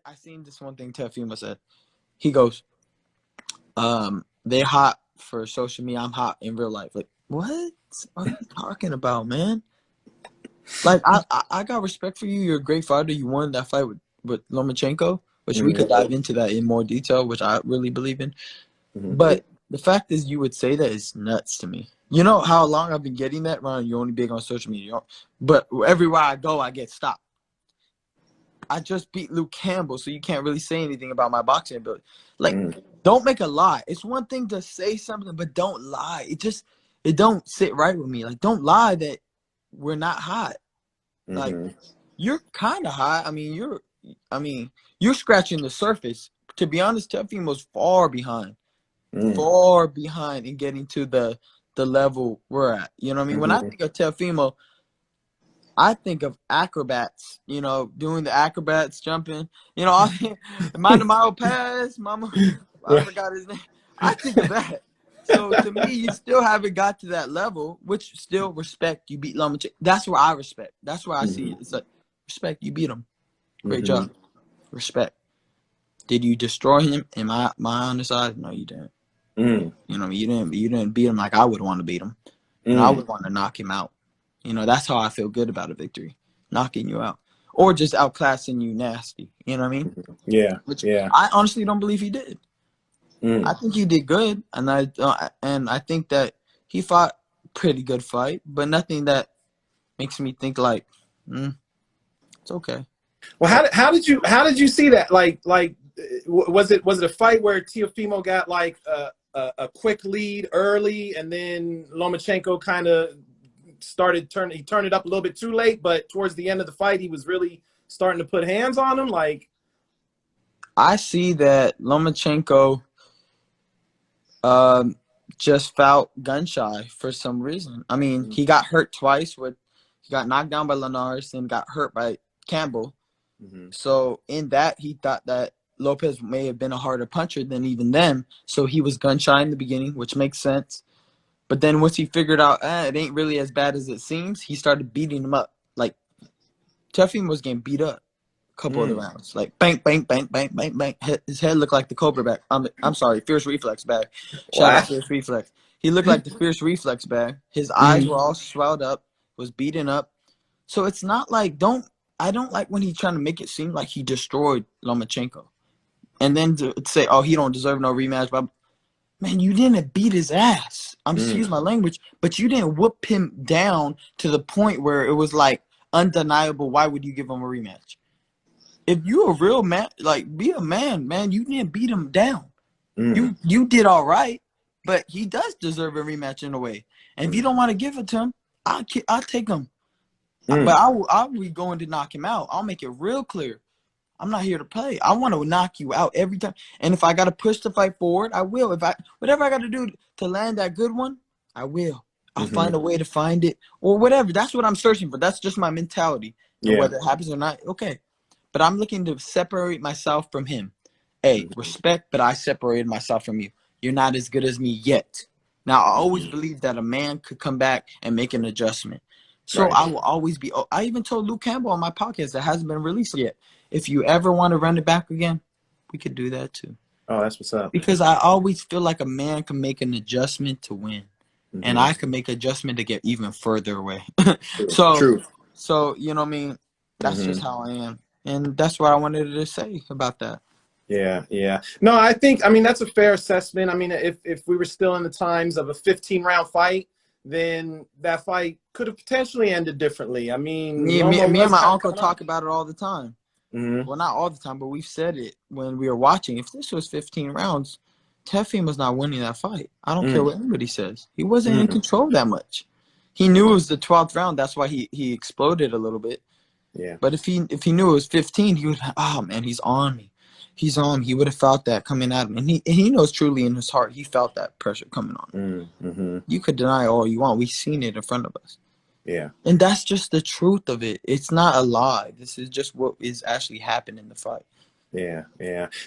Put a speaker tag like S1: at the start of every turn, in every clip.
S1: I seen this one thing Teofimo said. He goes, they hot for social media. I'm hot in real life. Like, what are you talking about, man? Like, I got respect for you. You're a great fighter. You won that fight with Lomachenko, which we could dive into that in more detail, which I really believe in. But the fact is, you would say that is nuts to me. You know how long I've been getting that, Ron? You're only big on social media. But everywhere I go, I get stopped. I just beat Luke Campbell, so you can't really say anything about my boxing ability. Like, don't make a lie. It's one thing to say something, but don't lie. It don't sit right with me. Like, don't lie that we're not hot. Like, you're kind of hot. I mean, you're scratching the surface. To be honest, Teofimo's far behind in getting to the level we're at. You know what I mean? When I think of Teofimo, I think of acrobats, doing the acrobats, jumping, Mano pass, mama, I forgot his name. I think of that. So to me, you still haven't got to that level, which still respect. You beat Lomachenko. That's where I respect. That's where I see it. It's like, respect, you beat him. Great job. Respect. Did you destroy him? Am I on the side? No, you didn't. You know, you didn't beat him like I would want to beat him. And I would want to knock him out. That's how I feel good about a victory. Knocking you out. Or just outclassing you nasty. You know what I mean?
S2: Yeah.
S1: Which I honestly don't believe he did. I think he did good. And I think that he fought a pretty good fight. But nothing that makes me think like, it's okay.
S2: Well, how did you see that? Like, was it a fight where Teofimo got like a quick lead early, and then Lomachenko kind of he turned it up a little bit too late, but towards the end of the fight, he was really starting to put hands on him? Like,
S1: I see that Lomachenko just felt gun shy for some reason. I mean, he got hurt twice. He got knocked down by Linares and got hurt by Campbell. So in that, he thought that Lopez may have been a harder puncher than even them. So he was gun shy in the beginning, which makes sense. But then once he figured out it ain't really as bad as it seems, he started beating him up. Like, Teofimo was getting beat up a couple of the rounds. Like, bang, bang, bang, bang, bang, bang. His head looked like the Cobra bag. I'm sorry, Fierce Reflex bag. Shout out Fierce Reflex. He looked like the Fierce Reflex bag. His eyes were all swelled up, was beaten up. So it's not like I don't like when he's trying to make it seem like he destroyed Lomachenko. And then to say, oh, he don't deserve no rematch. But, man, you didn't beat his ass. Excuse my language, but you didn't whoop him down to the point where it was like undeniable. Why would you give him a rematch? If you a real man, like, be a man, you didn't beat him down. You did all right, but he does deserve a rematch in a way. And if you don't want to give it to him, I'll take him. But I'll be going to knock him out. I'll make it real clear. I'm not here to play. I want to knock you out every time. And if I got to push the fight forward, I will. Whatever I got to do to land that good one, I will. I'll find a way to find it or whatever. That's what I'm searching for. That's just my mentality. And whether it happens or not, okay. But I'm looking to separate myself from him. Hey, respect, but I separated myself from you. You're not as good as me yet. Now, I always believe that a man could come back and make an adjustment. So I will always be – I even told Luke Campbell on my podcast that hasn't been released yet. If you ever want to run it back again, we could do that too.
S2: Oh, that's what's up.
S1: Because I always feel like a man can make an adjustment to win. And I can make adjustment to get even further away. So, you know what I mean? That's just how I am. And that's what I wanted to say about that.
S2: Yeah. No, I mean, that's a fair assessment. I mean, if we were still in the times of a 15-round fight, then that fight could have potentially ended differently. I mean,
S1: me and my uncle talk about it all the time. Well, not all the time, but we've said it when we were watching. If this was 15 rounds, Teofimo was not winning that fight. I don't care what anybody says. He wasn't in control that much. He knew it was the 12th round. That's why he exploded a little bit.
S2: Yeah.
S1: But if he knew it was 15, he would, oh, man, he's on me. He's on me. He would have felt that coming at him. And he knows truly in his heart he felt that pressure coming on him. You could deny all you want. We've seen it in front of us.
S2: Yeah.
S1: And that's just the truth of it. It's not a lie. This is just what is actually happening in the fight.
S2: Yeah.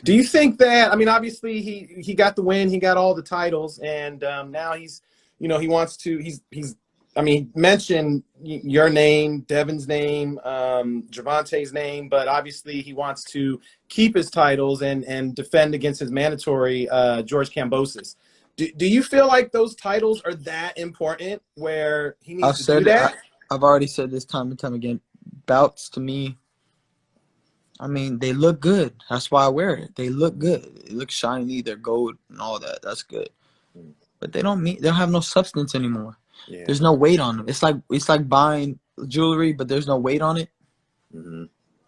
S2: Do you think that, I mean, obviously he got the win, he got all the titles, and now he's, he wants to, he's I mean, mention your name, Devin's name, Gervonta's name, but obviously he wants to keep his titles and defend against his mandatory George Kambosos. Do you feel like those titles are that important where he needs to do that?
S1: I've already said this time and time again. Bouts to me, I mean, they look good. That's why I wear it. They look good. They look shiny. They're gold and all that. That's good. But they don't have no substance anymore. Yeah. There's no weight on them. It's like buying jewelry, but there's no weight on it. Mm-hmm.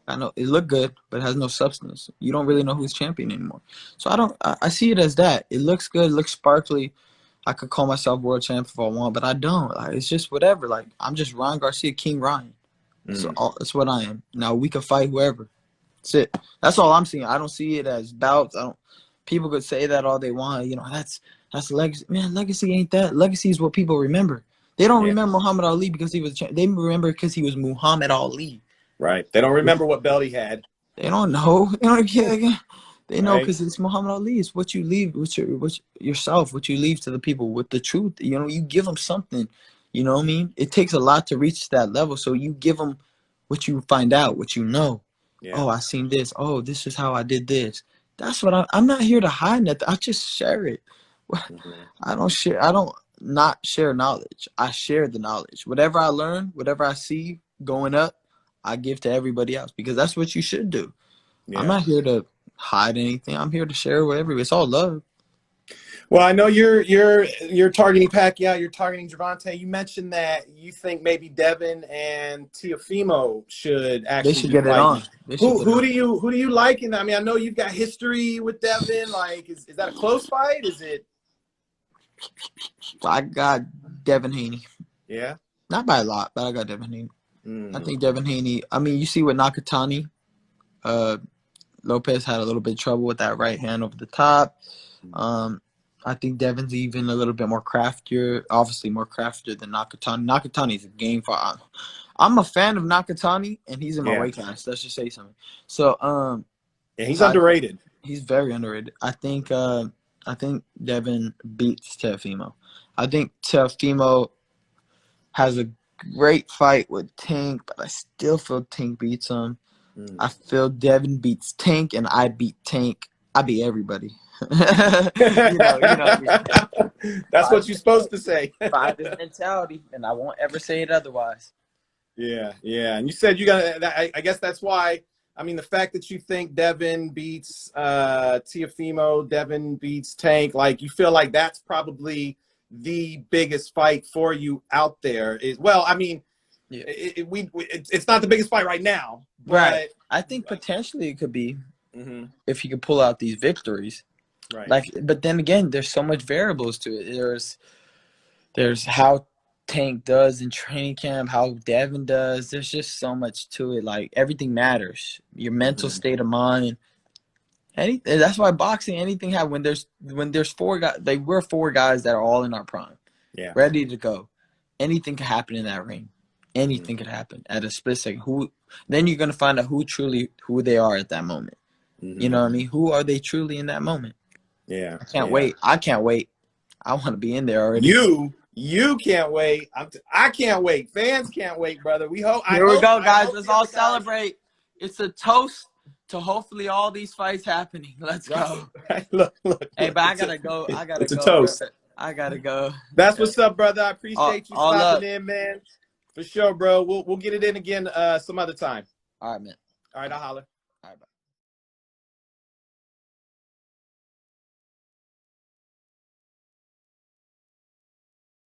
S1: I know it look good, but it has no substance. You don't really know who's champion anymore. So I see it as that. It looks good. It looks sparkly. I could call myself world champ if I want, but I don't. Like, it's just whatever. Like, I'm just Ryan Garcia, King Ryan. So that's what I am. Now we can fight whoever. That's it. That's all I'm seeing. I don't see it as bouts. People could say that all they want. You know, that's legacy. Man, legacy ain't that. Legacy is what people remember. They don't remember Muhammad Ali because he was a champ. They remember because he was Muhammad Ali.
S2: Right. They don't remember what belt he had.
S1: They don't know. They know because it's Muhammad Ali. It's what you leave with yourself, what you leave to the people with the truth. You know, you give them something. You know what I mean? It takes a lot to reach that level. So you give them what you find out, what you know. Yeah. Oh, I seen this. Oh, this is how I did this. That's what I'm not here to hide nothing. I just share it. I don't not share knowledge. I share the knowledge. Whatever I learn, whatever I see going up, I give to everybody else because that's what you should do. Yeah. I'm not here to hide anything. I'm here to share with everybody. It's all love.
S2: Well, I know you're targeting Pacquiao. You're targeting Gervonta. You mentioned that you think maybe Devin and Teofimo should actually.
S1: They should get it on.
S2: Who do you like? And I mean, I know you've got history with Devin. Like, is that a close fight? Is it?
S1: I got Devin Haney.
S2: Yeah.
S1: Not by a lot, but I got Devin Haney. I think Devin Haney. I mean, you see with Nakatani, Lopez had a little bit of trouble with that right hand over the top. I think Devin's even a little bit more craftier, obviously more craftier than Nakatani. Nakatani's a game for. I'm a fan of Nakatani, and he's in my weight class. Let's just say something. So,
S2: he's underrated.
S1: He's very underrated. I think Devin beats Teofimo. I think Teofimo has a great fight with Tank, but I still feel Tank beats him. I feel Devin beats Tank, and I beat Tank. I beat everybody. you know.
S2: That's what you're supposed to say.
S1: Find his mentality, and I won't ever say it otherwise.
S2: Yeah. And you said you got. I guess that's why. I mean, the fact that you think Devin beats Teofimo, Devin beats Tank, like you feel like that's probably the biggest fight for you out there. I mean, it's not the biggest fight right now, but
S1: right. I think potentially it could be if he could pull out these victories. Right. Like, but then again, there's so much variables to it. There's how Tank does in training camp, how Devin does. There's just so much to it. Like, everything matters. Your mental state of mind. That's why boxing, anything happens. When there's four guys, we're four guys that are all in our prime, ready to go. Anything can happen in that ring. Anything could happen at a split second. Then you're gonna find out who they are at that moment. You know what I mean? Who are they truly in that moment?
S2: Yeah.
S1: I can't wait. I can't wait. I want to be in there already.
S2: You can't wait. I can't wait. Fans can't wait, brother.
S1: Here we go, guys. Let's all celebrate. It's a toast to hopefully all these fights happening. Let's go.
S2: Look.
S1: Hey, but I gotta go.
S2: It's a toast.
S1: Brother. I gotta go.
S2: That's what's up, brother. I appreciate you stopping in, man. For sure, bro. We'll get it in again some other time.
S1: All right, man.
S2: All right, I'll holler.
S1: All right, bye.